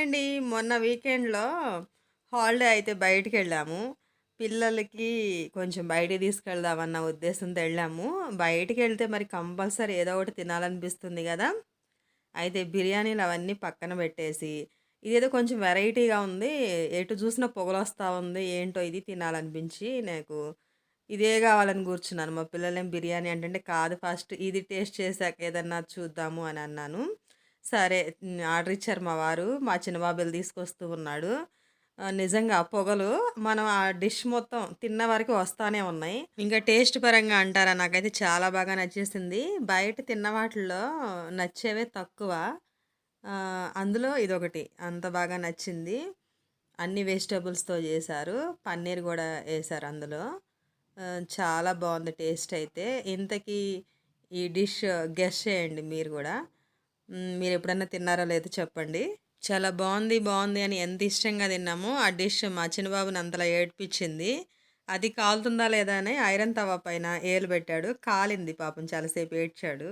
Hi అండి. మొన్న వీకెండ్‌లో హాలిడే అయితే బయటికెళ్ళాము. పిల్లలకి కొంచెం బయటికి తీసుకెళ్దామన్న ఉద్దేశంతో ఎళ్ళాము. బయటికెళ్తే మరి కంపల్సరీ ఏదో ఒకటి తినాలనిపిస్తుంది గదా! అయితే బిర్యానీలు అవన్నీ పక్కన పెట్టేసి, ఇదేదో కొంచెం వెరైటీగా ఉంది. ఎటు చూసినా పొగలొస్తా ఉంది. ఏంటో ఇది తినాలనిపించి నాకు ఇదే గావాలని కూర్చున్నాను. మా పిల్లలేమో బిర్యానీ అంటుంటే, కాదు ఫస్ట్ ఇది టేస్ట్ చేశాక ఏదన్నా చూద్దాము అని అన్నాను. సరే ఆర్డర్ ఇచ్చారు మా వారు. మా చిన్న బాబు ఎళ్లి తీసుకొస్తూ ఉన్నాడు. నిజంగా ఆ పొగలు మనం ఆ డిష్ మొత్తం తిన్న వరకు వస్తానే ఉన్నాయి. ఇంకా టేస్ట్ పరంగా అంటారా? నాకైతే చాలా బాగా నచ్చేసింది. బయట తిన్న వాటిల్లో నచ్చేవే తక్కువ. అందులో ఇదొకటి అంత బాగా నచ్చింది. అన్ని వెజిటబుల్స్‌తో జేశారు. పన్నీర్ గూడా ఏశారు అందులో. చాలా బావుంది టేస్ట్ అయితే. ఇంతకీ ఈ డిష్ గెస్ చేయండి మీరు గూడా. మీరెప్పుడన్నా తిన్నారో లేదో చెప్పండి. చాలా బావుంది, బావుంది అని ఎంత ఇష్టంగా తిన్నామో, ఆ డిష్ మా చిన్న బాబుని అంతలా ఏడ్పిచ్చింది. అది కాలుతుందా లేదా అని ఐరన్ తవ పైన ఏలు పెట్టాడు. కాలింది పాపం చాలా సేపు ఏడ్చాడు.